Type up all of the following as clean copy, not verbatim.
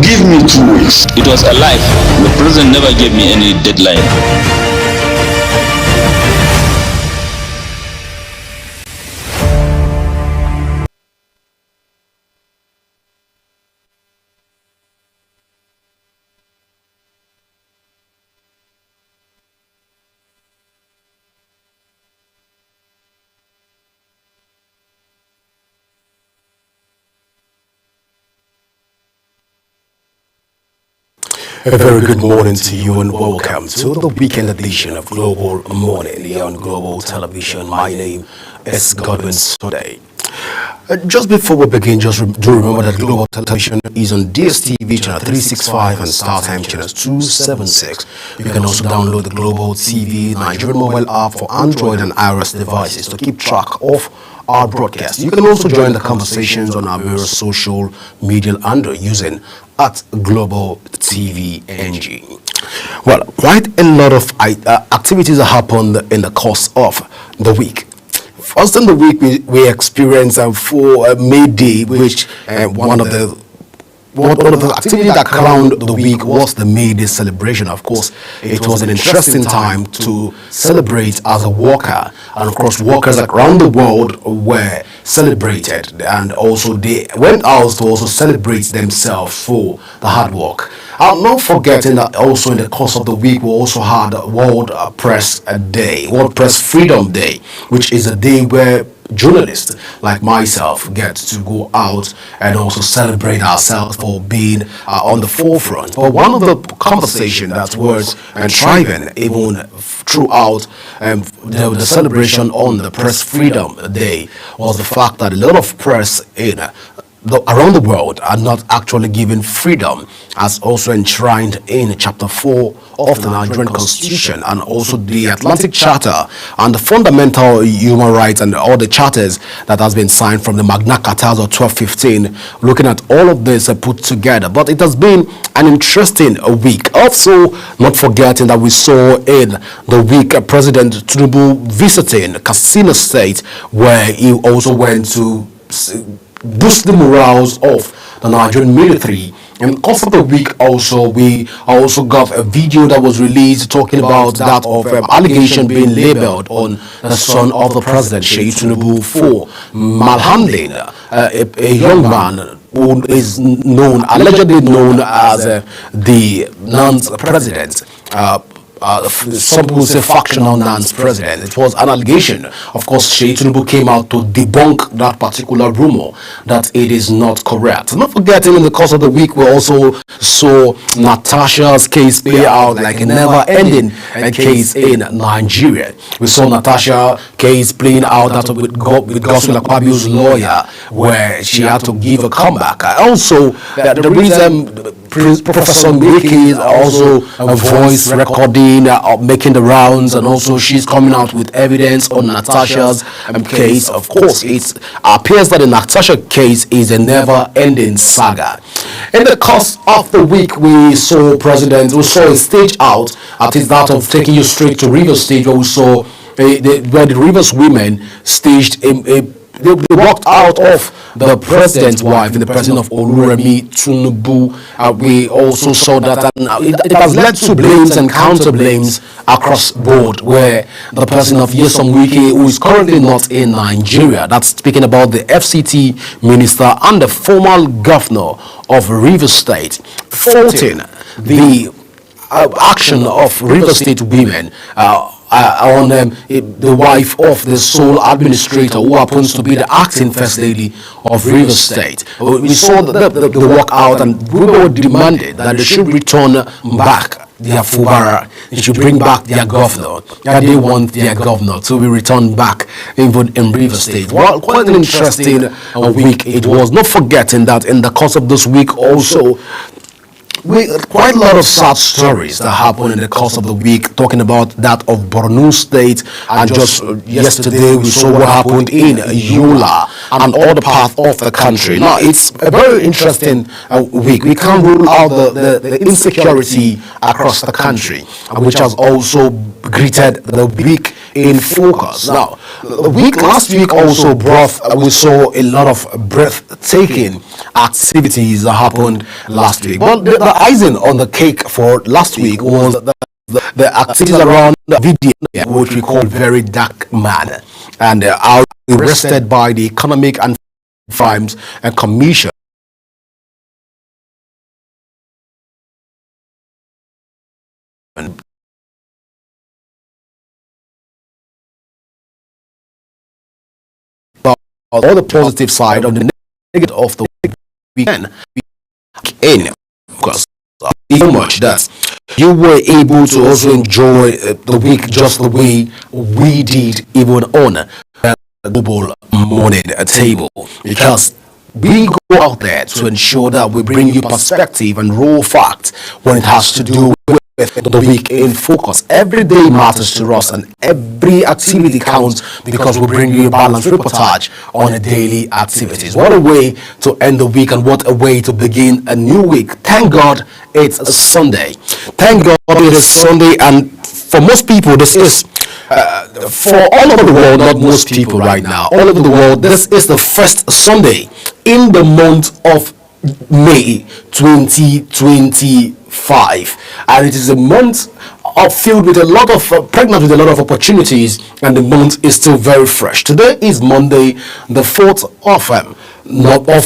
Give me 2 weeks. It was a life. The president never gave me any deadline. A very good morning to you and welcome to the weekend edition of Global Morning here on Global Television. My name is Godwin Sode. Just before we begin, do remember that Global Television is on DSTV channel 365 and StarTime channel 276. You can also download the Global TV Nigerian mobile app for Android and iOS devices to keep track of our broadcast. You can also join the conversations on our various social media handle using at Global TV NG. Well, quite a lot of activities have happened in the course of the week. First in the week, we experienced for May Day, which one of the activities that crowned the week was the May Day celebration. Of course, it was an interesting time to celebrate as a worker, and of course, workers around the world were celebrated, and also they went out to also celebrate themselves for the hard work. I'm not forgetting that also in the course of the week we also had World Press Day, World Press Freedom Day, which is a day where journalists like myself get to go out and also celebrate ourselves for being on the forefront. But one of the conversation that was thriving even throughout the celebration on the Press Freedom Day was the fact that a lot of press around the world are not actually given freedom, as also enshrined in Chapter 4 of the Nigerian Constitution and also the Atlantic Charter and the fundamental human rights and all the charters that has been signed from the Magna Carta of 1215. Looking at all of this put together, but it has been an interesting week. Also, not forgetting that we saw in the week President Tinubu visiting Katsina State, where he also went to boost the morals of the Nigerian military. In the course of the week also, we also got a video that was released talking about that of allegation being labeled on the son of the president, Sheyi Tinubu, for malhandling a young man who is allegedly known as the Nance president. Some people say factional Nance president. It was an allegation. Of course, Sheyi Tinubu came out to debunk that particular rumor that it is not correct. Not forgetting, in the course of the week, we also saw Natasha's case play out like a never-ending case in Nigeria. We saw Natasha case playing out that with Godswill Akpabio's lawyer, where she had to give a comeback. Also, the reason Professor Mbeki is also a voice recording, making the rounds, and also she's coming out with evidence on Natasha's case. Of course, it appears that the Natasha case is a never-ending saga. In the course of the week, we saw a stage out, at least that of taking you straight to Rivers State, where we saw where the Rivers women staged they walked out of the president's wife and the president of Oluremi Tinubu. We also saw that it has led to blames and counter blames across board, where the president of Nyesom Wike, who is currently not in Nigeria, that's speaking about the FCT minister and the former governor of Rivers State, faulting the action of Rivers State women on the wife of the sole administrator, who happens to be the acting first lady of Rivers State. We saw the walkout, and we were demanded that they should return back their Fubara. They should bring back their governor. They want their governor to be returned back even in Rivers State. Well, quite an interesting week it was. Not forgetting that in the course of this week also, quite a lot of sad stories that happened in the course of the week, talking about that of Borno State, and just yesterday we saw what happened in Yola and other parts of the country. Now, it's a very interesting week. We can't rule out the insecurity across the country, which has also greeted the week in focus. Now, the week last week also brought, we saw a lot of breathtaking activities that happened last week. But the icing on the cake for last week was the activities around the video, which we call Very Dark Man, and are arrested by the Economic and Crimes and Commission. All the positive side of the negative of the weekend in, because so much that you were able to also enjoy the week just the way we did even on the global morning table, because we go out there to ensure that we bring you perspective and raw facts when it has to do with the week in focus. Every day matters to us, and every activity counts, because we bring you a balanced reportage on a daily activities. What a way to end the week, and what a way to begin a new week. Thank God it's a Sunday. Thank God it is Sunday, and for most people this is for all over the world, not most people right now, all over the world, this is the first Sunday in the month of May 2025, and it is a month filled with a lot of pregnant with a lot of opportunities, and the month is still very fresh. Today is Monday, the 4th of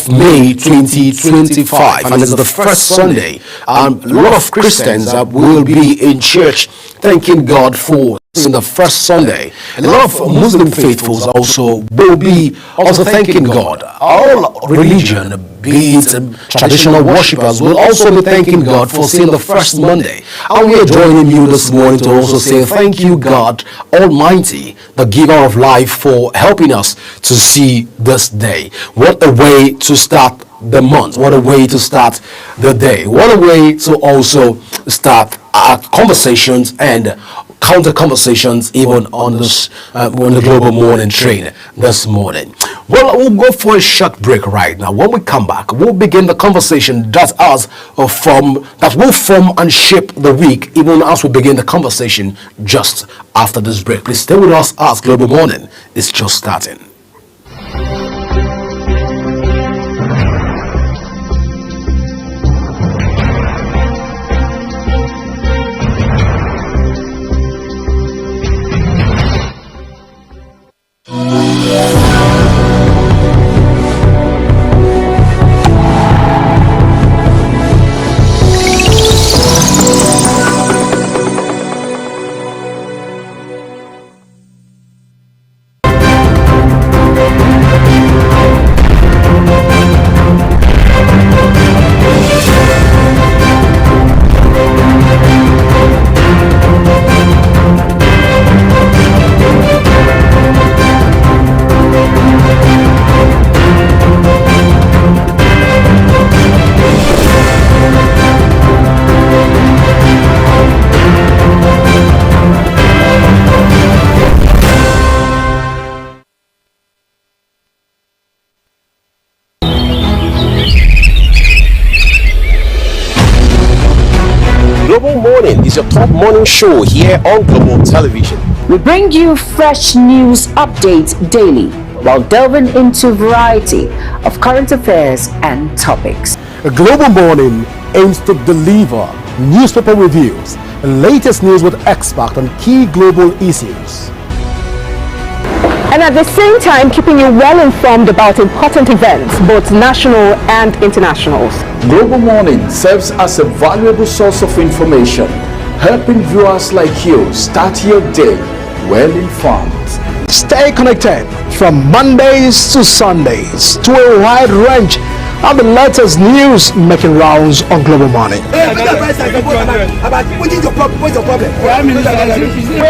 May 2025, and it's the first Sunday, and a lot of Christians will be in church thanking God for in the first Sunday. A lot of Muslim faithfuls also will be also thanking God. All religion, be it traditional worshippers, will also be thanking God for seeing the first Monday. And we are joining you this morning to also say thank you, God Almighty, the giver of life, for helping us to see this day. What a way to start the month. What a way to start the day. What a way to also start our conversations and counter conversations even on this on the global morning train this morning. Well, we'll go for a short break right now. When we come back, we'll begin the conversation that will form and shape the week, even as we begin the conversation just after this break. Please stay with us as Global Morning is just starting. Global Morning is your top morning show here on Global Television. We bring you fresh news updates daily while delving into a variety of current affairs and topics. Global Morning aims to deliver newspaper reviews and latest news with experts on key global issues, And at the same time, keeping you well informed about important events, both national and international. Global Morning serves as a valuable source of information, helping viewers like you start your day well informed. Stay connected from Mondays to Sundays to a wide range of the latest news making rounds on Global Morning. We're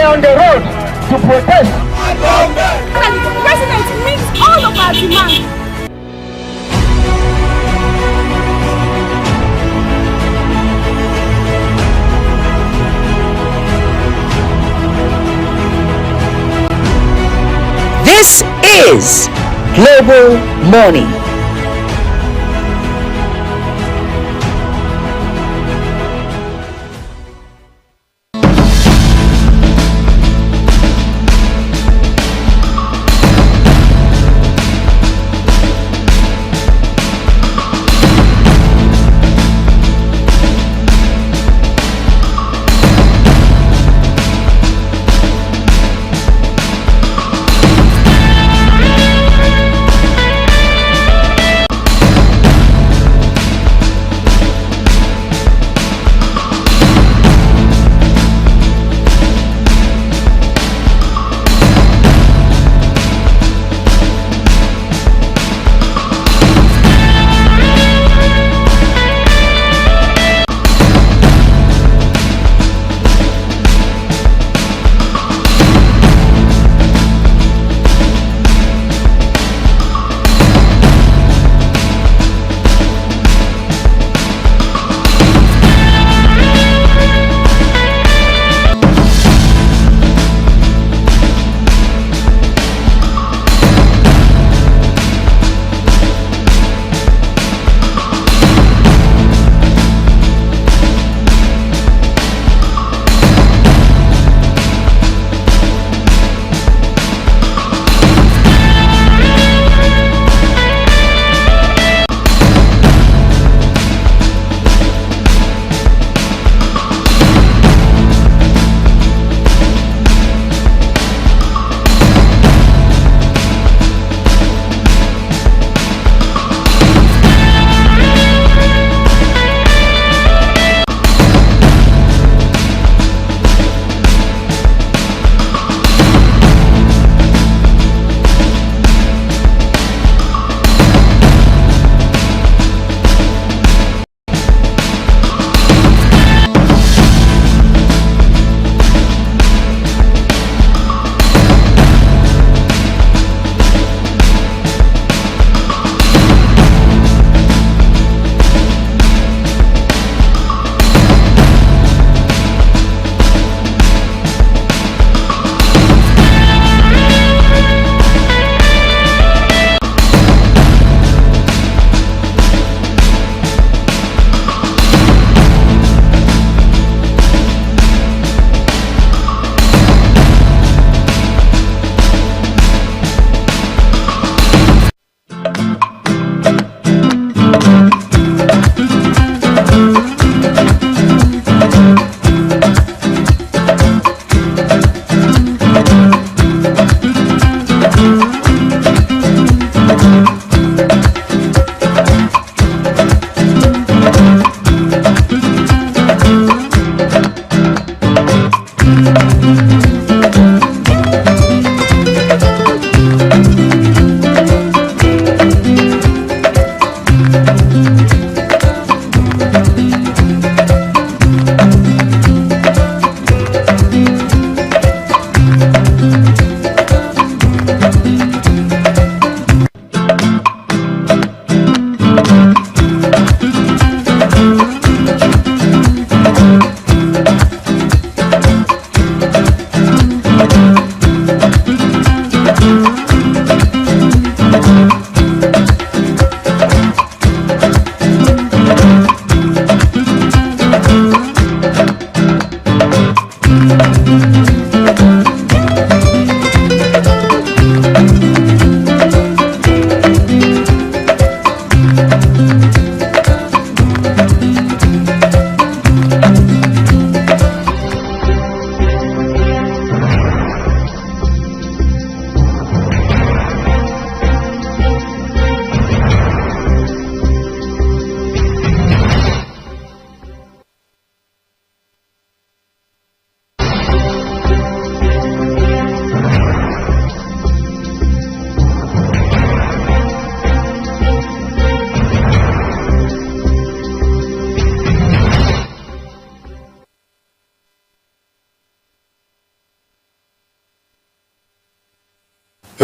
on the road to protest. The president meets all of our demands. This is Global Morning.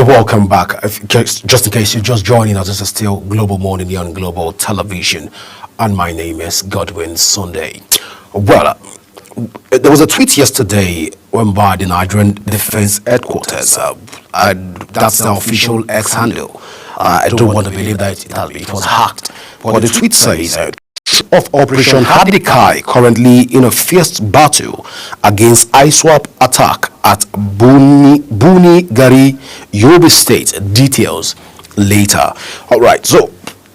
Welcome back. Just in case you're just joining us, this is still Global Morning here on Global Television, and my name is Godwin Sunday. Well, there was a tweet yesterday by the Nigerian Defense Headquarters. That's the official X handle. I don't want to believe that it was hacked. But the tweet says, of Operation Hadikai currently in a fierce battle against ISWAP attack at Buni Gari, Yobe State. Details later. All right, so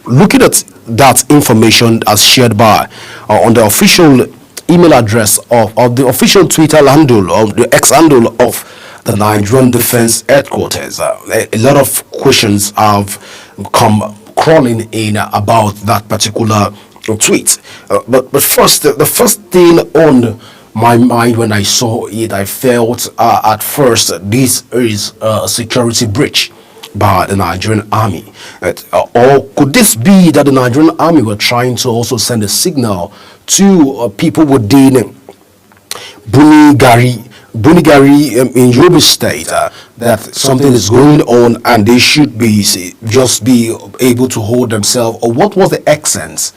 looking at that information as shared by on the official email address of the official Twitter handle or the X handle of the Nigerian Defense Headquarters, a lot of questions have come crawling in about that particular tweet. But first, the first thing on my mind when I saw it, I felt at first this is a security breach by the Nigerian Army. Or could this be that the Nigerian Army were trying to also send a signal to people within Bunigari in Yobe State that something is going on and they should be just be able to hold themselves? Or what was the essence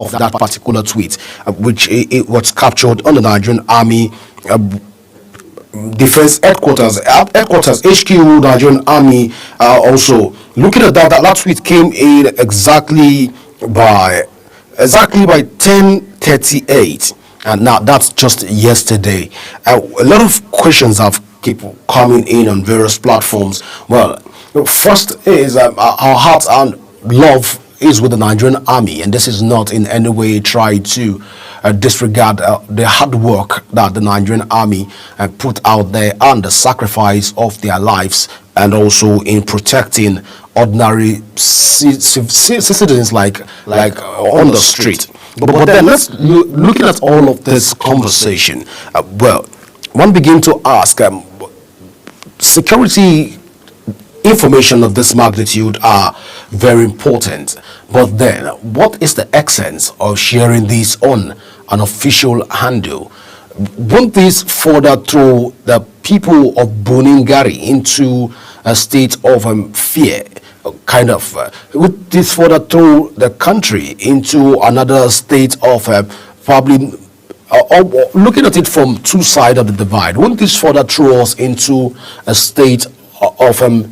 of that particular tweet, which it was captured on the Nigerian Army Defense Headquarters HQ, Nigerian Army? Also looking at that tweet came in exactly by 10:38, and now that's just yesterday. A lot of questions have keep coming in on various platforms. Well, first is our heart and love is with the Nigerian Army, and this is not in any way try to disregard the hard work that the Nigerian Army put out there and the sacrifice of their lives, and also in protecting ordinary citizens like on the street. But then let's looking at all of this conversation. Well, one begin to ask, security information of this magnitude are very important, but then what is the essence of sharing this on an official handle? Won't this further throw the people of Buningari into a state of fear? Would this further throw the country into another state of probably looking at it from two sides of the divide? Won't this further throw us into a state of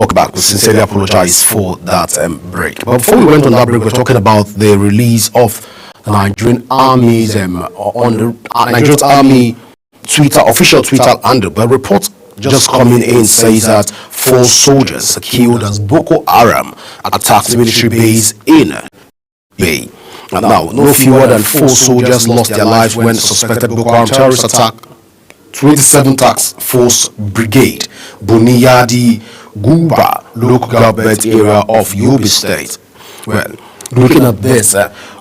Welcome back. We sincerely apologize for that break. But before we went on that break, we're talking about the release of the Nigerian Army's on the Nigerian Army official Twitter handle. But reports just coming in says that 4 soldiers killed as Boko Haram attacked military base in Bay. Now, no fewer than 4 soldiers lost their lives when suspected Boko Haram terrorist attack 27 Task Force Brigade, Buniyadi Guba local government area of Yobe State. Well, looking at this,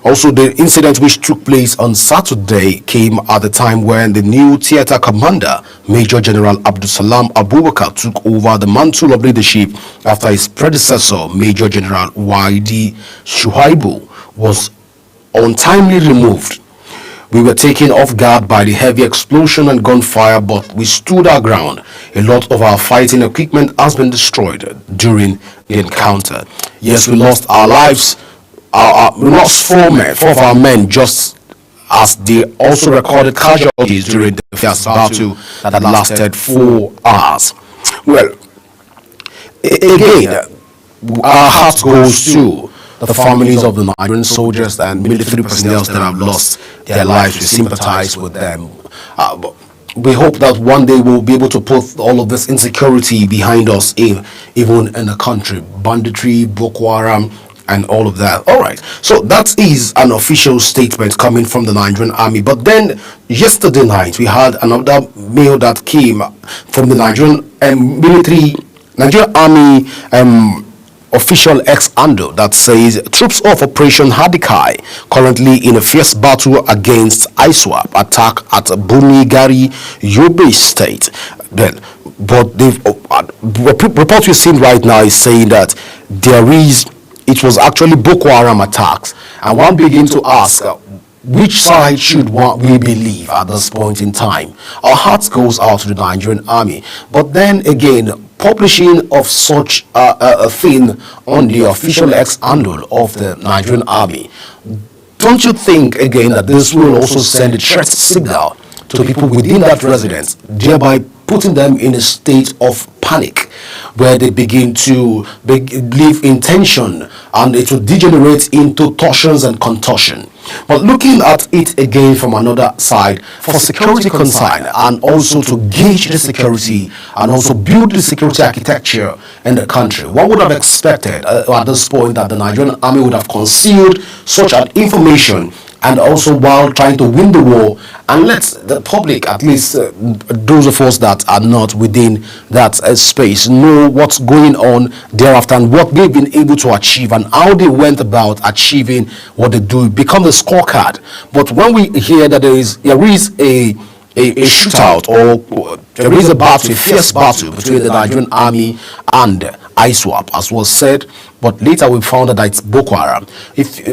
also the incident which took place on Saturday came at the time when the new theater commander, Major General Abdusalam Abubakar, took over the mantle of leadership after his predecessor, Major General Waidi Shuaibu, was untimely removed. We were taken off guard by the heavy explosion and gunfire, but we stood our ground. A lot of our fighting equipment has been destroyed during the encounter. Yes, we lost our lives. We lost four of our men, just as they also recorded casualties during the fierce battle that lasted 4 hours. Well, again, our heart goes to the families of the Nigerian soldiers and military personnel that have lost their lives. We sympathize with them. We hope that one day we'll be able to put all of this insecurity behind us, even in the country. Banditry, Boko Haram, and all of that. All right. So that is an official statement coming from the Nigerian Army. But then yesterday night, we had another mail that came from the Nigerian Army official ex-handle that says troops of Operation Hadikai currently in a fierce battle against ISWAP attack at Bunigari, Yobe State. But the report we're seeing right now is saying that it was actually Boko Haram attacks, and one begins to ask, which side should we believe at this point in time? Our hearts goes out to the Nigerian Army, but then again, publishing of such a thing on the official ex-handle of the Nigerian Army, don't you think again that this will also send a threat signal to people within that residence, thereby putting them in a state of panic, where they begin to live in tension, and it will degenerate into torsions and contortion? But looking at it again from another side, for security concern, and also to gauge the security and also build the security architecture in the country, one would have expected at this point that the Nigerian Army would have concealed such an information, and also while trying to win the war, and let the public, at least those of us that are not within that space, know what's going on thereafter and what they've been able to achieve and how they went about achieving what they do, become the scorecard. But when we hear that there is a shootout, or there is a fierce battle between the Nigerian Army and ISWAP, as was said, but later we found that it's Boko Haram. If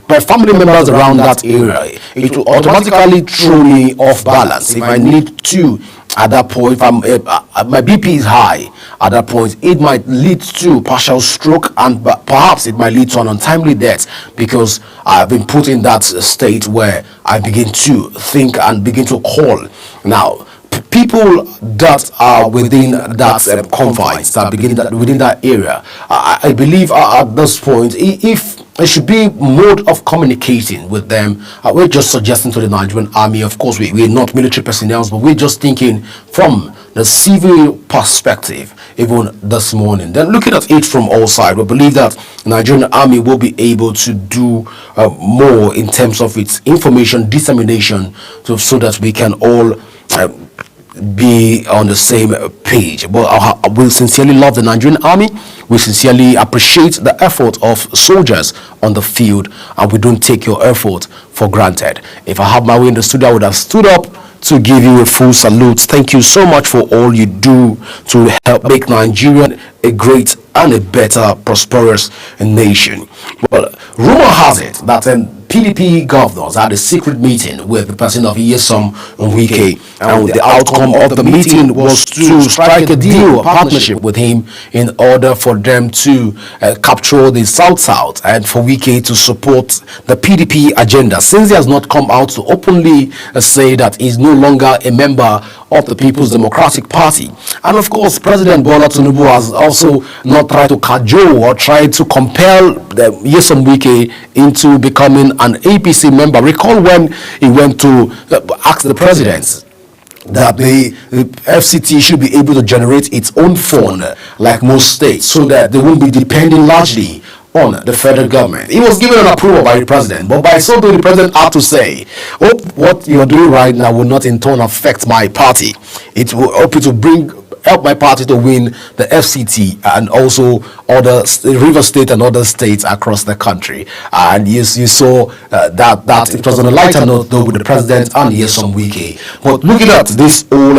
my family members around that area, it will automatically throw me off balance. If I need to, at that point, if my BP is high, at that point, it might lead to partial stroke, and perhaps it might lead to an untimely death, because I've been put in that state where I begin to think and begin to call. Now, people that are within that confines, that begin within that area, I believe at this point, if there should be mode of communicating with them. We're just suggesting to the Nigerian Army, of course, we're not military personnel, but we're just thinking from the civil perspective, even this morning. Then looking at it from all sides, we believe that the Nigerian Army will be able to do more in terms of its information dissemination, so that we can all be on the same page. But we sincerely love the Nigerian Army. We sincerely appreciate the effort of soldiers on the field, and we don't take your effort for granted. If I had my way in the studio, I would have stood up to give you a full salute. Thank you so much for all you do to help make Nigeria a great and a better, prosperous nation. Well, rumor has it that PDP governors had a secret meeting with the person of Nyesom Wike, and the outcome of the meeting was to strike a deal, a partnership with him, in order for them to capture the South and for Wike to support the PDP agenda, since he has not come out to openly say that he's no longer a member of the People's Democratic Party. And of course, President Bola Tinubu has also not tried to cajole or tried to compel Nyesom Wike into becoming an APC member. Recall when he went to ask the president that the FCT should be able to generate its own fund like most states, so that they won't be depending largely on the federal government. He was given an approval by the president, but by so doing, the president had to say, "Oh, what you're doing right now will not in turn affect my party. It will help you to help my party to win the FCT and also other River State and other states across the country." And you saw that it was on a lighter note though with the president and Nyesom Wike. But looking at this whole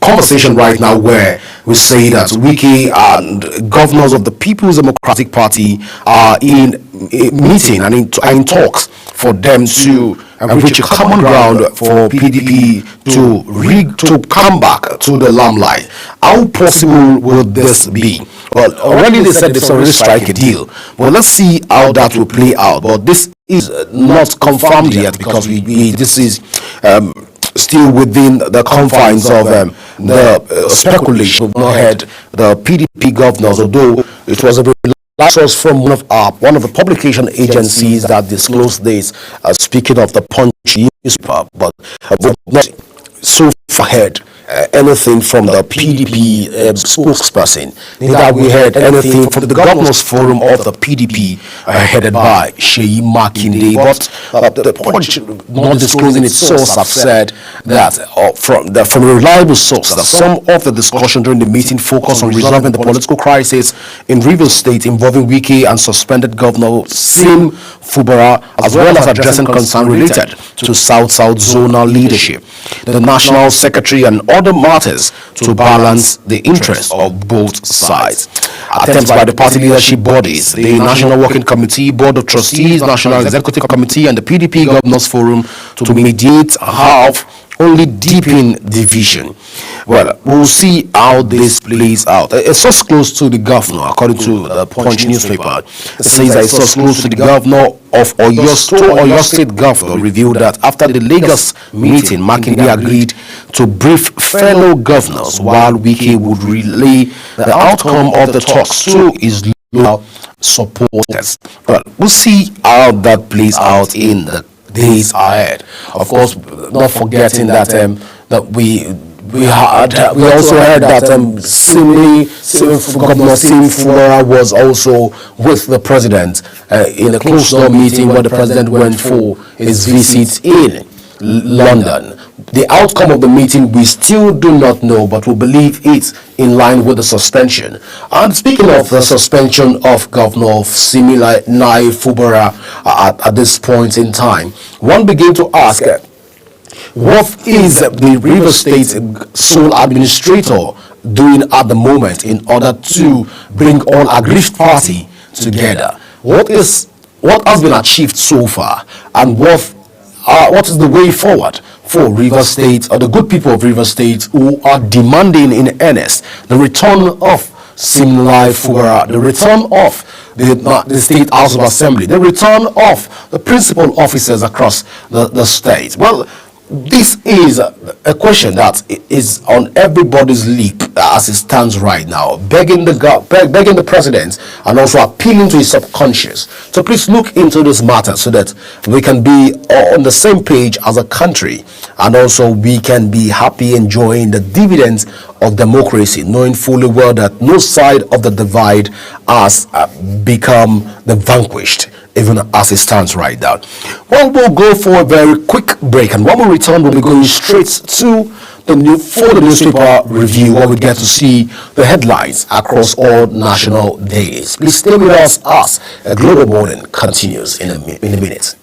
conversation right now, where we say that Wike and governors of the People's Democratic Party are in a meeting and in talks for them to and reach a common ground for PDP to come back to the limelight. How possible will this be? Well, already they said they've already strike a deal. Well, let's see how that will play out. But this is not confirmed yet because this is still within the confines of the speculation. We've not heard the PDP governors, although it was a source from one of the publication agencies that disclosed this, speaking of the Punch newspaper, but we've not so far heard anything from the PDP spokesperson. Neither we heard anything from the Governors Forum of the PDP headed by Seyi Makinde. But the Punch, not disclosing its source, have said that from a reliable source that some of the discussion during the meeting focused on resolving the political crisis in Rivers State involving Wike and suspended Governor Sim Fubara, as well as addressing concerns related to South-South zonal leadership, the National Secretary, and other matters to balance the interests of both sides. Attempts by the party leadership bodies, the National Working Committee, Board of Trustees, National Executive Committee, and the PDP Governors Forum to mediate have only deepen division. Well, we'll see how this plays out. A source close to the governor, according to the Punch newspaper, says that a source close to the governor of Oyo State governor revealed that after the Lagos meeting, Makinde agreed to brief fellow governors while Wike would relay the outcome of the talks to his local supporters. Well, we'll see how that plays out in the days ahead. Of course, not forgetting that we also heard that Governor Sim Fubara was also with the president in a closed-door meeting where the president went for his visit in London. The outcome of the meeting we still do not know, but we believe it's in line with the suspension. And speaking of the suspension of Governor Siminalayi Fubara at this point in time, one began to ask, what is the Rivers State sole administrator doing at the moment in order to bring all aggrieved party together? What has been achieved so far, and what is the way forward for Rivers State, or the good people of Rivers State who are demanding in earnest the return of Siminalayi Fubara, the return of the State House of Assembly, the return of the principal officers across the state? Well, this is a question that is on everybody's lip as it stands right now, begging the president and also appealing to his subconscious to please look into this matter so that we can be on the same page as a country, and also we can be happy enjoying the dividends of democracy, knowing fully well that no side of the divide has become the vanquished, even as it stands right now. Well, we'll go for a very quick break, and when we return, we'll be going straight to the newspaper review, where we get to see the headlines across all national days. Please stay with us as a Global Morning continues in a minute.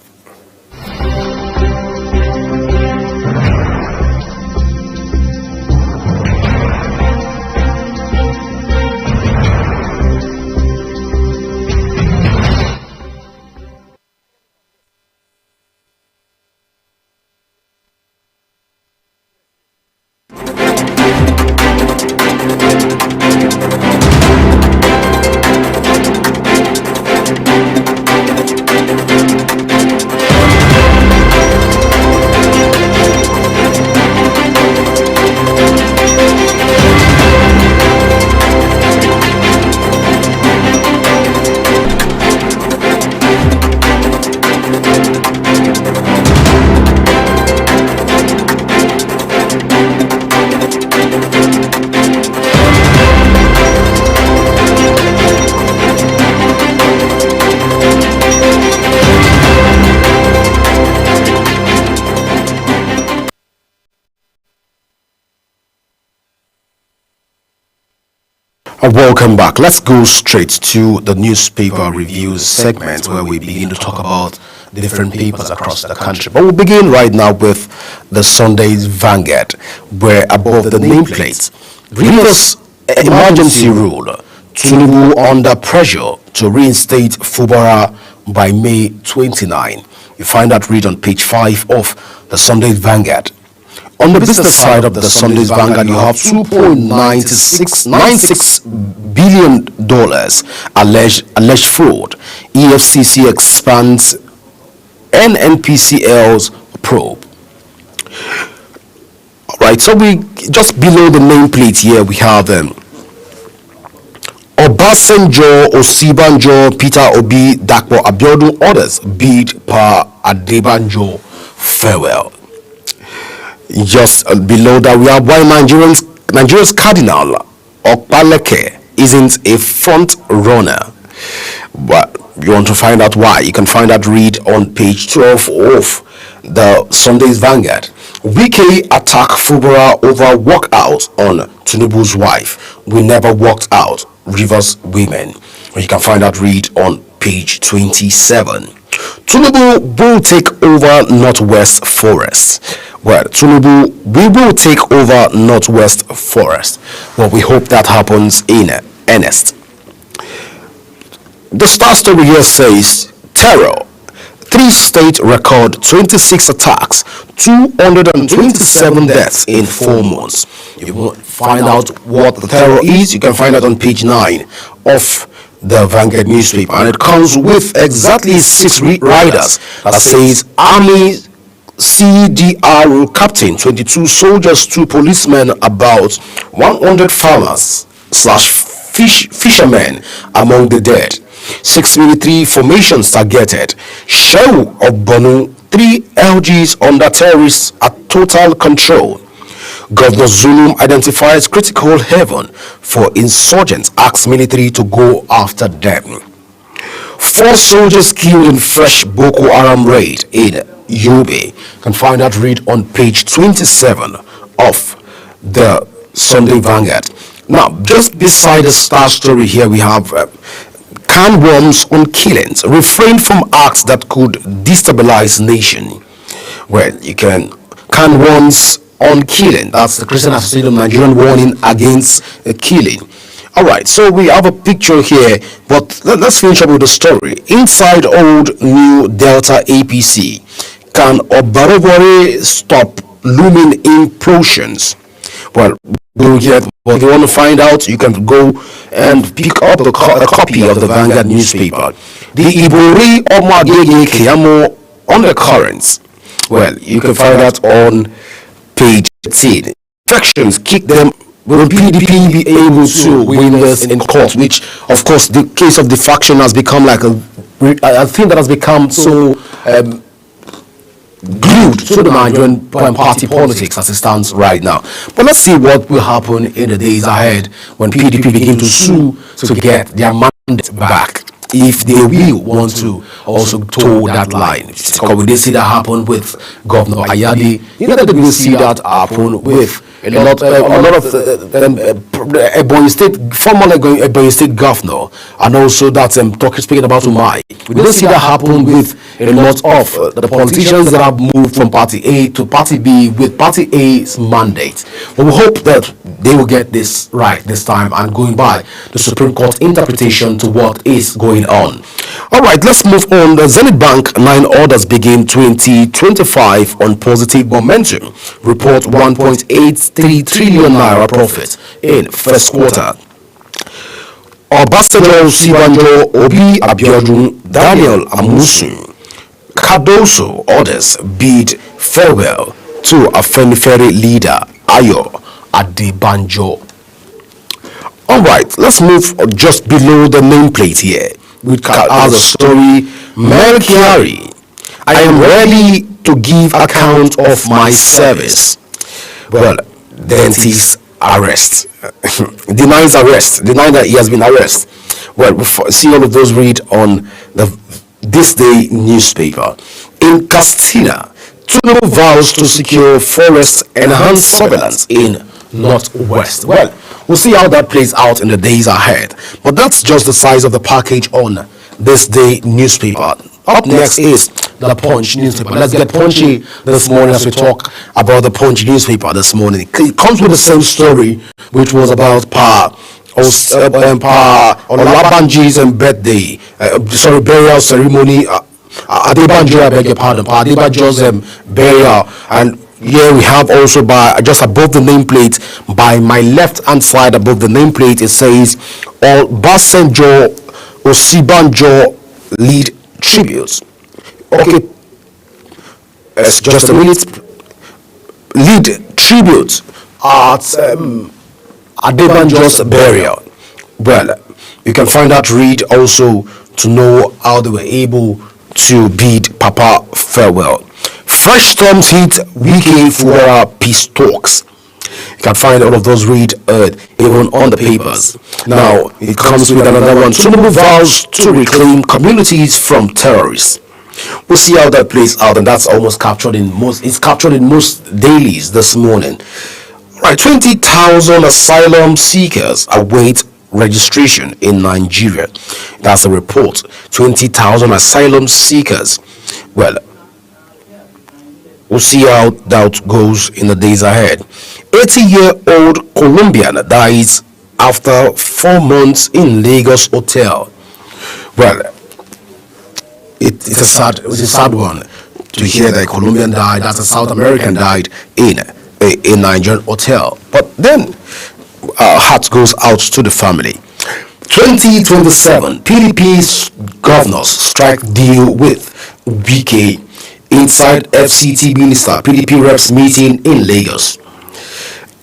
Welcome back. Let's go straight to the newspaper reviews segment, where we begin to talk about the different papers across the country. But we'll begin right now with the Sunday's Vanguard, where above the nameplate, Rivers emergency rule, Tinubu under pressure to reinstate Fubara by May 29. You find that read on page 5 of the Sunday's Vanguard. On the business side of the Sunday's Vanguard, you have $2.96 billion alleged fraud. EFCC expands NNPCL's probe. All right, so we just below the nameplate here we have Obasanjo, Osibanjo, Peter Obi, Dapo Abiodun, others bid per Adebanjo farewell. Just below that we have why Nigeria's Cardinal Okpaleke isn't a front runner. But you want to find out why? You can find that read on page 12 of the Sunday's Vanguard. Wike attack Fubara over walkout on Tinubu's wife. We never walked out. Rivers women. You can find that read on page 27. Tinubu will take over Northwest Forest. Well, Tinubu, we will take over Northwest Forest. Well, we hope that happens in earnest. The Star story here says terror. 3 state record 26 attacks, 227 deaths in 4 months. You will find out what the terror is. You can find out on page 9 of the Vanguard newspaper, and it comes with exactly 6 riders that says Army CDR captain, 22 soldiers, 2 policemen, about 100 farmers / fishermen among the dead. 6 military formations targeted. Shehu of Borno, 3 LGs under terrorists at total control. Governor Zulum identifies critical haven for insurgents, asks military to go after them. 4 soldiers killed in fresh Boko Haram raid in Yobe. You can find that read on page 27 of the Sunday Vanguard. Now, just beside the Star story here, we have can worms on killings. Refrain from acts that could destabilize nation. Well, you can worms on killing. That's the Christian Association of Nigerian warning against killing. All right, so we have a picture here, but let's finish up with the story. Inside old new Delta APC, can Obarobore stop looming implosions? Well, if you want to find out, you can go and pick up a copy of the Vanguard newspaper. The Ibori Omagege Kiyamo on the currents. Well, you can find that on page 18. Factions kick them. Will PDP be able to win this in court? Which, of course, the case of the faction has become like a thing that has become so glued to the Nigerian party politics as it stands right now. But let's see what will happen in the days ahead when PDP begin to sue to get their mandate back, if they will want to also toe that line. Because we did see that happen with Governor Ayadi. You know, we will see that happen with a lot of Ebonyi State, formerly Ebonyi State governor, and also that speaking about Umai. We didn't see that happen with a lot of the politicians that have moved from Party A to Party B with Party A's mandate. But we hope that they will get this right this time and going by the Supreme Court interpretation to what is going on. All right, let's move on. The Zenith Bank 9 orders begin 2025 on positive momentum. Report 1.83 trillion naira profit in first quarter. Obasanjo, Sibanjo, Obi Abiodun, Daniel Amusun, Cardoso orders bid farewell to Afenifere leader Ayo Adebanjo. All right, let's move just below the nameplate here. We has a story. Melchiari, I am ready to give account of my service. Well, dentist arrest. Denies that he has been arrested. Well, we see all of those read on this day newspaper. In Castina, Tinubu vows to secure forest enhanced surveillance in Northwest. Well, we'll see how that plays out in the days ahead. But that's just the size of the package on this day newspaper. Up next is the Punch newspaper. Let's get punchy this morning as we talk about the Punch newspaper this morning. It comes with the same story, which was about Olabanji's birthday, burial ceremony Adebanjo, I beg your pardon, Adebanjo's burial. And here we have also, by just above the nameplate, by my left hand side above the nameplate, it says Obasanjo Osibanjo lead tributes. Okay, it's just a minute. Lead tribute at Adebanjo's burial. Well, you can find that read also to know how they were able to bid Papa farewell. Fresh storms hit Wike Fuara peace talks. You can find all of those read even on the papers. Now it comes with another one. Tinubu vows to reclaim communities from terrorists. We'll see how that plays out, and that's almost captured in most. It's captured in most dailies this morning. Right, 20,000 asylum seekers await registration in Nigeria. That's a report. 20,000 asylum seekers. Well, we'll see how that goes in the days ahead. 80-year-old Colombian dies after 4 months in Lagos hotel. Well, it's a sad one to hear that a Colombian died, that a South American died in a Nigerian hotel. But then heart goes out to the family. 2027 PDP's governors strike deal with BK inside FCT minister PDP reps meeting in Lagos.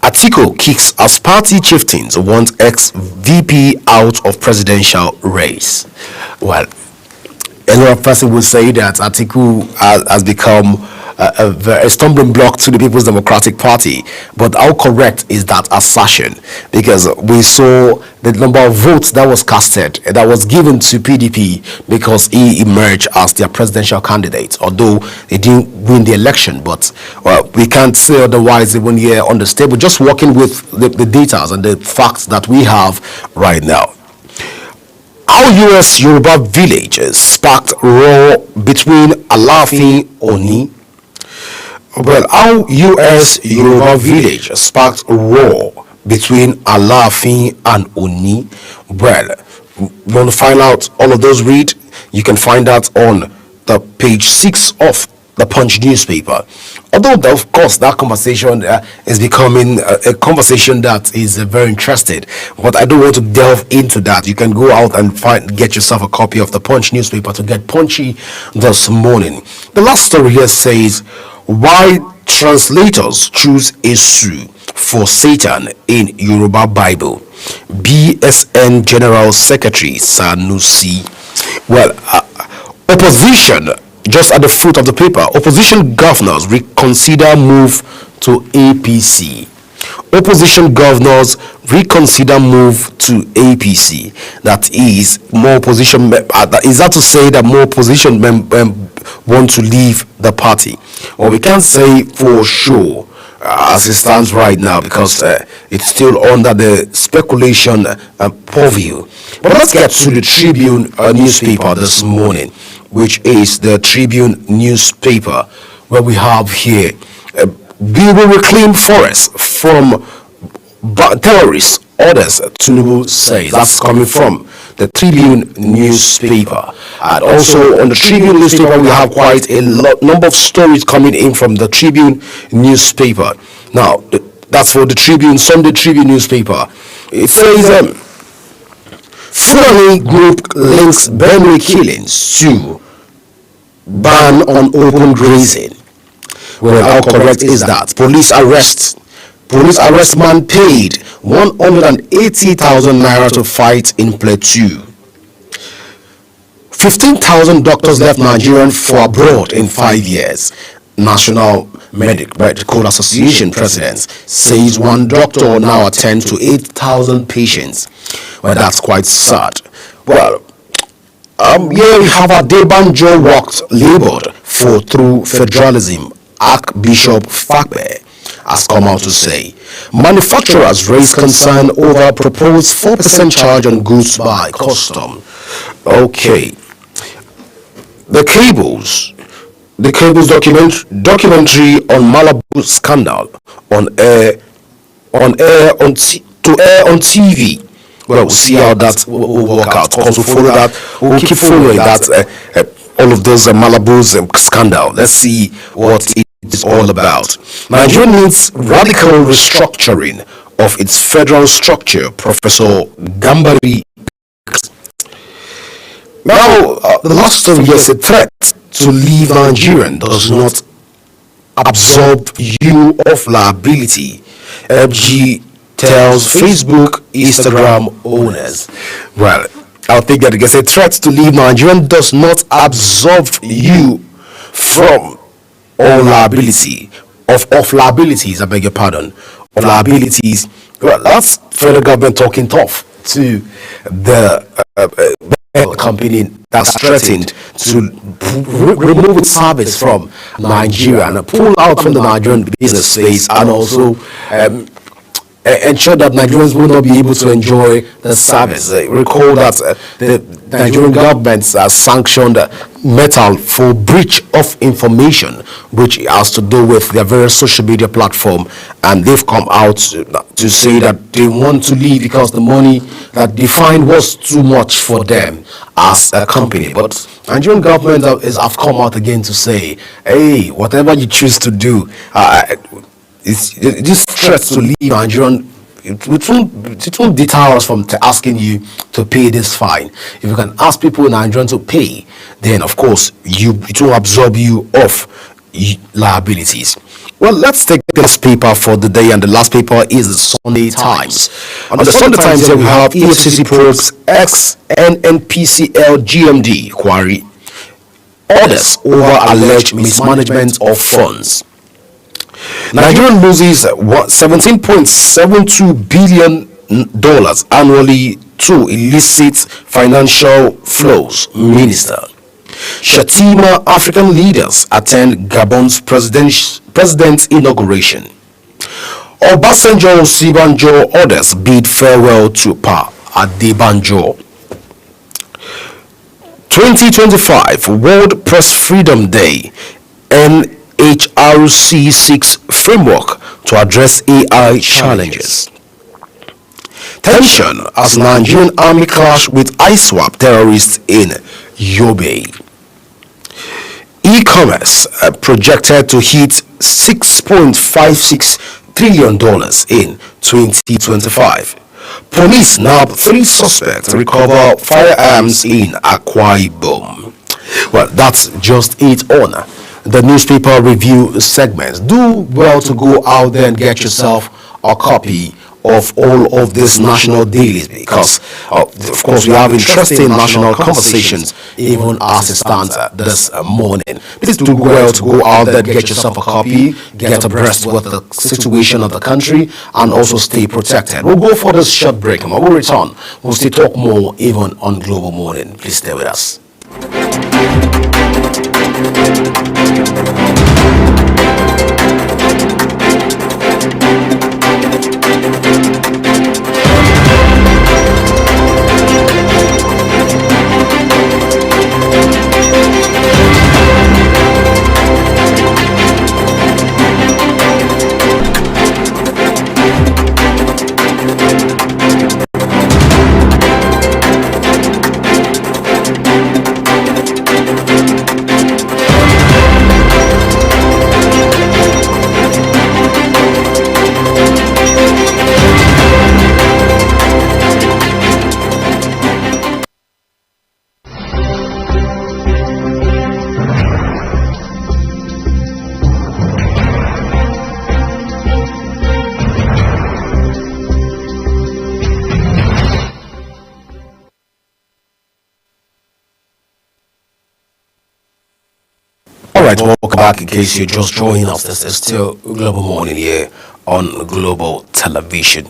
Atiku kicks as party chieftains want ex-VP out of presidential race. Well, another person will say that Atiku has become a stumbling block to the People's Democratic Party, but how correct is that assertion? Because we saw the number of votes that was casted, that was given to PDP because he emerged as their presidential candidate, although they didn't win the election. But we can't say otherwise even here on the table, just working with the data and the facts that we have right now. How US Yoruba villages sparked row between Alaafin Oni. Well, how US Yoruba village sparked war between Alaafin and Oni. Well, you want to find out all of those read? You can find that on the page 6 of the Punch newspaper. Although, of course, that conversation is becoming a conversation that is very interesting, but I don't want to delve into that. You can go out and get yourself a copy of the Punch newspaper to get punchy this morning. The last story here says, why translators choose Esu for Satan in Yoruba Bible. BSN General Secretary Sanusi. Well, opposition, just at the foot of the paper, opposition governors reconsider move to APC. Opposition governors reconsider move to APC. That is more opposition. Is that to say that more opposition want to leave the party? Well, we can't say for sure as it stands right now because it's still under the speculation purview. But let's get to the Tribune newspaper this morning, which is the Tribune newspaper, where we have here, we will reclaim forests from terrorists, others, Tinubu says. That's coming from the Tribune newspaper. And also on the Tribune newspaper, we have quite a number of stories coming in from the Tribune newspaper. Now, that's for the Tribune, Sunday Tribune newspaper. It says, Fulani group links Benue killings to ban on open grazing. Well, how correct is that? Police arrest man paid 180,000 naira to fight in Plateau. 15,000 doctors left Nigerian for abroad in 5 years. National Medical Association president says one doctor now attends to 8,000 patients. Well, that's quite sad. Well, here we have Adebanjo walked labored for through federalism. Archbishop Fakbe has come out to say manufacturers raise concern over proposed 4% charge on goods by custom. Okay, the cables documentary on Malabu scandal on TV. Well, we'll see how that will work out. Also follow that. We'll keep following that all of those Malabu's scandal. Let's see what it's all about. Nigeria needs radical restructuring of its federal structure, Professor Gambari. Now, the last story is a threat to leave Nigerian does not absolve you of liability. FG tells Facebook, Instagram owners. Well, I think that it's a threat to leave Nigerian does not absolve you from all liability of liabilities. I beg your pardon, of liabilities. Well, that's federal government talking tough to the company that's threatened to remove its service from Nigeria and pull out from the Nigerian business space, and also ensure that Nigerians will not be able to enjoy the service. Recall that the Nigerian government has sanctioned Metal for breach of information, which has to do with their various social media platform, and they've come out to say that they want to leave because the money that they find was too much for them as a company. But Nigerian government have come out again to say, hey, whatever you choose to do, this threat to leave Nigerian, it won't deter us from asking you to pay this fine. If you can ask people in Nigeria to pay, then of course it will absorb you of liabilities. Well, let's take the last paper for the day, and the last paper is the Sunday Times. On the Sunday Times, here we have EFCC probes ex-NNPCL GMD inquiry orders over alleged mismanagement of funds. Nigeria loses $17.72 billion annually to illicit financial flows. Minister Shatima, African leaders attend Gabon's president's inauguration. Obasanjo Sibanjo orders bid farewell to Pa Adebanjo. 2025 World Press Freedom Day. NHRC 6 framework to address AI challenges. Tension as Nigerian army clash with ISWAP terrorists in Yobe. E-commerce projected to hit $6.56 trillion in 2025. Police nab 3 suspects, recover firearms in Akwa Ibom. Well, that's just it on the newspaper review segments. Do well to go out there and get yourself a copy of all of these national dailies, because of course we have interesting national conversations even as it stands this morning. Please do well to go out there and get yourself a copy, get abreast with the situation of the country, and also stay protected. We'll go for this short break, and when we return, we'll still talk more even on Global Morning. Please stay with us. Alright, welcome back. In case you're just joining us, this is still Global Morning here on Global Television.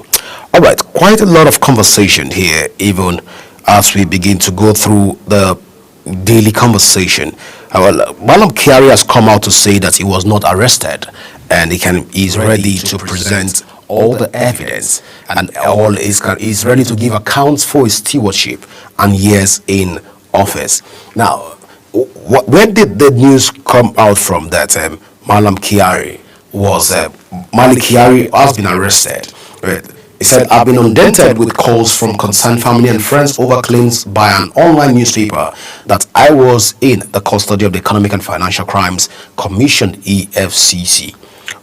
Alright, quite a lot of conversation here, even as we begin to go through the daily conversation. Malam Kyari has come out to say that he was not arrested, and he's ready to present all the evidence, and he's ready to give accounts for his stewardship and years in office. Now, where did the news come out from that Malam Kyari was Malik Kyari has been arrested? Right? He said, "I've been inundated with calls from concerned family and friends over claims by an online newspaper that I was in the custody of the Economic and Financial Crimes Commission, EFCC."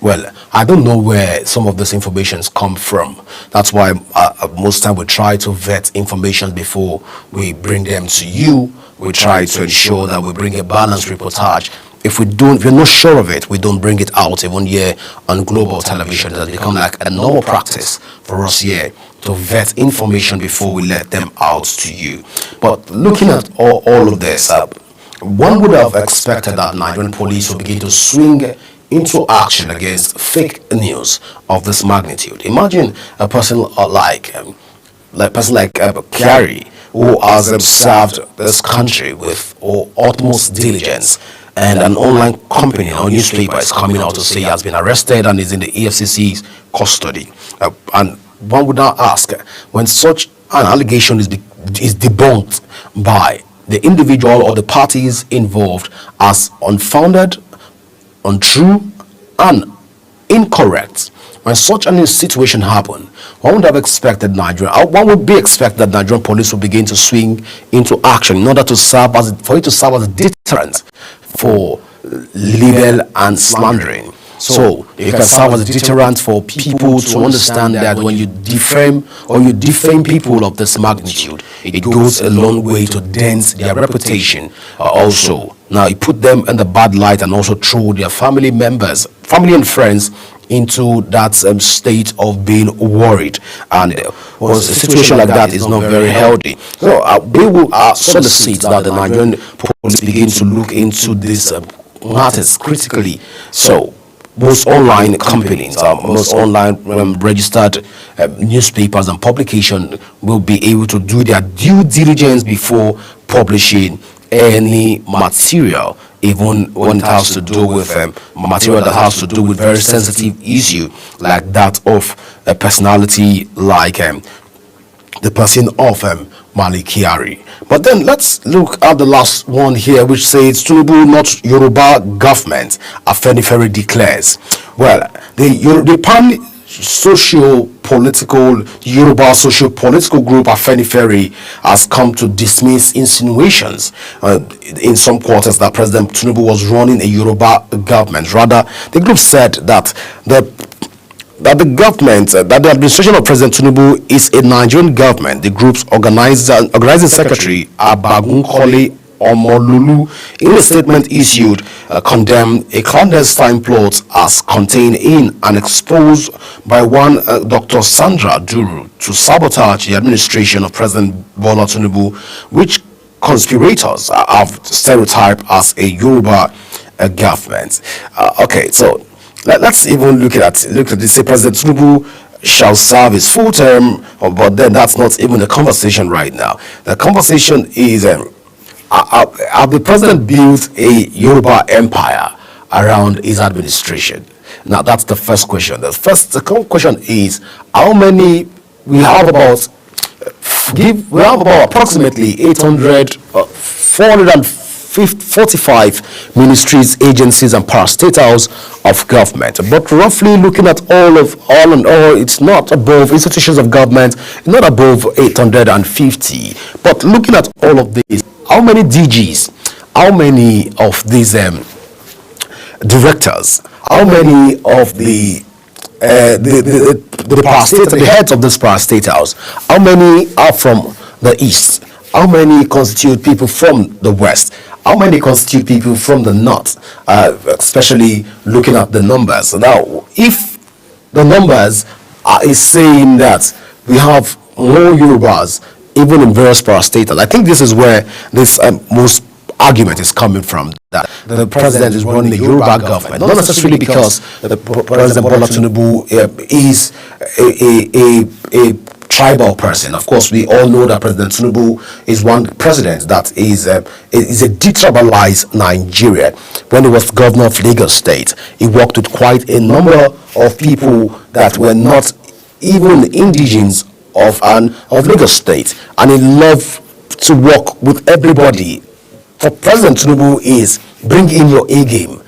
Well, I don't know where some of this informations come from. That's why most time we try to vet information before we bring them to you. We try to ensure that we bring a balanced reportage. If we're not sure of it, we don't bring it out even here on global television. It has become like a normal practice for us here to vet information before we let them out to you. But looking at all of this, one would have expected that Nigerian police would begin to swing into action against fake news of this magnitude. Imagine a person like Kyari, who has served this country with utmost diligence, and an online company or newspaper is coming out to say he has been arrested and is in the EFCC's custody. And one would now ask, when such an allegation is debunked by the individual or the parties involved as unfounded, untrue, and incorrect, when such a situation happened, one would be expected that Nigerian police will begin to swing into action in order to serve as a deterrent for libel and slandering. So you can serve as a deterrent for people to understand that when you defame people of this magnitude, it goes a long way to dent their reputation. Also, now you put them in the bad light and also throw their family and friends into that state of being worried, and a situation like that is not very healthy. So we will solicit that the Nigerian police begin to look into these matters critically. So most online companies, most online registered newspapers and publications will be able to do their due diligence before publishing any material, even when it has to do with material that has to do with very sensitive issue like that of a personality like the person of Mali Kyari. But then let's look at the last one here, which says Tinubu not Yoruba government, Afenifere declares. Well, the Yoruba socio-political group Afenifere has come to dismiss insinuations in some quarters that President Tinubu was running a Yoruba government. Rather, the group said that the administration of President Tinubu is a Nigerian government. The group's organizing secretary Abagunkole Omolulu, in a statement issued, condemned a clandestine plot as contained in and exposed by one Dr. Sandra Duru to sabotage the administration of President Bola Tinubu, which conspirators have stereotyped as a Yoruba government. Okay, so let's even look at this. Say President Tinubu shall serve his full term, but then that's not even the conversation right now. The conversation is, have the president built a Yoruba empire around his administration? Now that's the first question. The second question is, how many we have about approximately 445 ministries, agencies, and parastatals of government. But roughly looking at all in all, it's not above institutions of government, not above 850. But looking at all of these, how many DGs, how many of these directors, how many of the heads of these parastatals, how many are from the east, how many constitute people from the west, how many constitute people from the north, especially looking at the numbers. Now, if the numbers is saying that we have more Yorubas even in various parastatals, I think this is where this most argument is coming from, that the president is running the Yoruba government, not necessarily because the President Bola Tinubu is a tribal person. Of course, we all know that President Tinubu is one president that is a detribalized Nigeria. When he was governor of Lagos State, he worked with quite a number of people that were not even indigenes of Lagos State, and he loved to work with everybody. For President Tinubu is bring in your A game,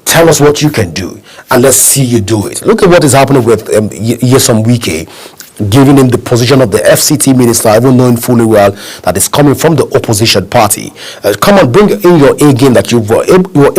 tell us what you can do, and let's see you do it. Look at what is happening with Nyesom Wike. giving him the position of the FCT minister, even knowing fully well that it's coming from the opposition party. Come on, bring in your A game that you were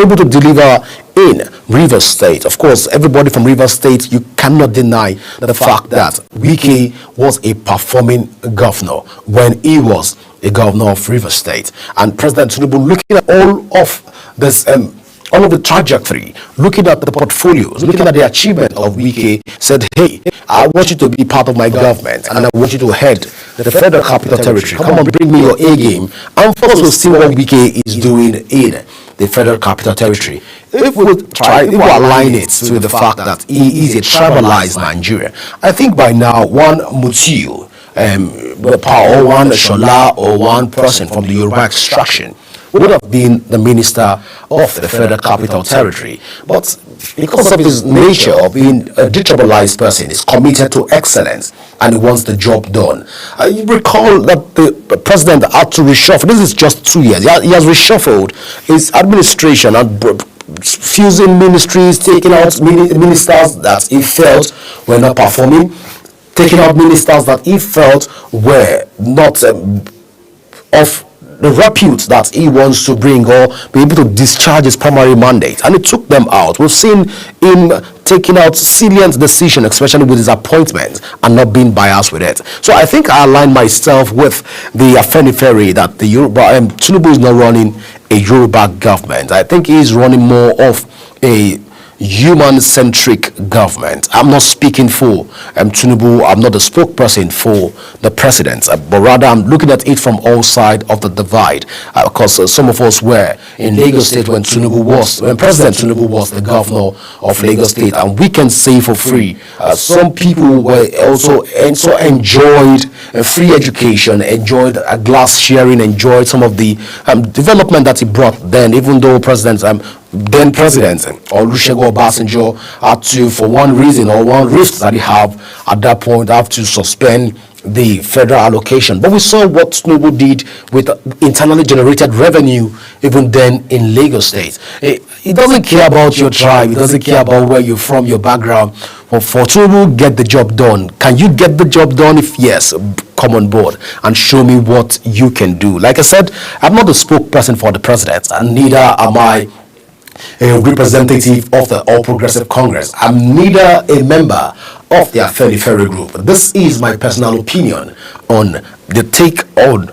able to deliver in Rivers State. Of course, everybody from Rivers State, you cannot deny the fact that Wike was a performing governor when he was a governor of Rivers State. And President Tinubu, looking at all of this, all of the trajectory, looking at the portfolios, looking at the achievement of Wike, said, hey, I want you to be part of my government and I want you to head the Federal Capital Territory. Come on, bring me your A game. And first we'll see what Wike is doing in the Federal Capital Territory. If we align it to the fact that he is a tribalized Nigeria, I think by now one Mutiu, or one Shola or one person from the Yoruba extraction would have been the minister of the Federal Capital Territory. But because of his nature of being a detribalized person, he's committed to excellence and he wants the job done. You recall that the president had to reshuffle. This is just 2 years. He has reshuffled his administration and fusing ministries, taking out ministers that he felt were not performing, taking out ministers that he felt were not of the repute that he wants to bring or be able to discharge his primary mandate, and he took them out. We've seen him taking out salient decisions, especially with his appointment, and not being biased with it. So I think I align myself with the Afenifere that the Tinubu is not running a Yoruba government. I think he is running more of a human-centric government. I'm not speaking for Tinubu. I'm not the spokesperson for the president, but rather I'm looking at it from all sides of the divide. Because some of us were in Lagos State when President Tinubu was the governor of Lagos State, and we can say for free, some people were also enjoyed free education, enjoyed a glass sharing, enjoyed some of the development that he brought then, even though then President Olusegun Obasanjo had to, for one reason or one risk that he have at that point, have to suspend the federal allocation. But we saw what Tinubu did with internally generated revenue even then in Lagos State. He doesn't care about your tribe. He doesn't care about where you're from, your background. But for Tinubu, get the job done. Can you get the job done? If yes, come on board and show me what you can do. Like I said, I'm not the spokesperson for the president, and neither am I a representative of the All Progressive Congress. I'm neither a member of the Afenifere group. This is my personal opinion on the take on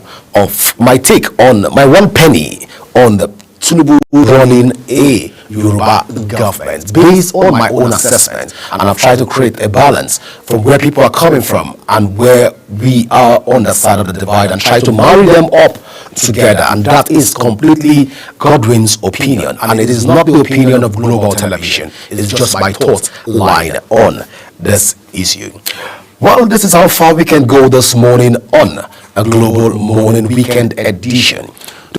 my 1 penny on the Tinubu running a Yoruba government based on my own assessment, and I've tried to create a balance from where people are coming from and where we are on the side of the divide, and try to marry them up together. And that is completely Godwin's opinion, and it is not the opinion of Global Television. It is just my thoughts lying on this issue. Well, this is how far we can go this morning on a Global Morning Weekend edition.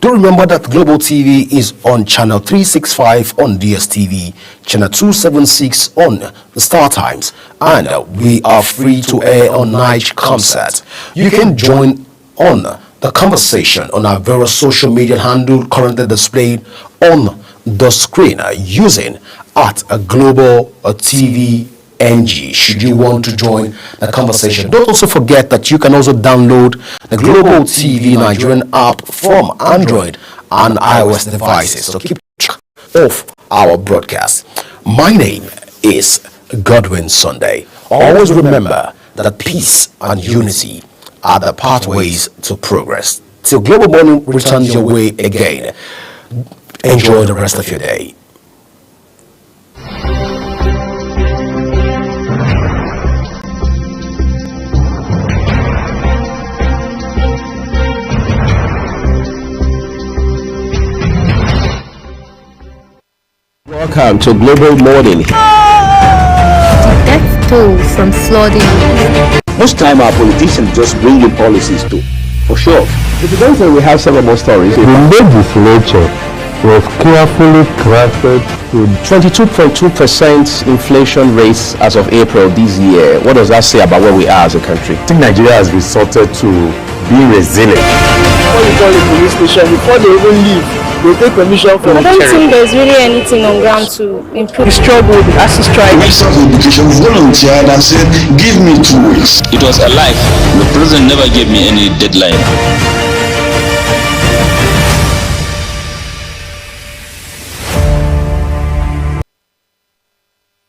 Do remember that Global TV is on channel 365 on DSTV, channel 276 on the Star Times, and we are free to air on Night Concert. You can join on the conversation on our various social media handle currently displayed on the screen using at a Global TV NG should you want to join the conversation. Don't also forget that you can also download the Global TV Nigerian app from Android and iOS devices. So keep track of our broadcast. My name is Godwin Sunday. Always remember that peace and unity are the pathways to progress. Till Global Morning returns your way again. Enjoy the rest of your day. Welcome to Global Morning. Death toll from flooding. Most time our politicians just bring in policies too, for sure. If you don't say we have several more stories. The legislature was carefully crafted to 22.2% inflation rates as of April this year. What does that say about where we are as a country? I think Nigeria has resorted to being resilient. Before you call the police station, before they even leave, They take permission from I don't think there's really anything on ground to improve. the struggle with the ASU strike. Minister of Education volunteered and said, give me 2 weeks. It was a lie. The president never gave me any deadline.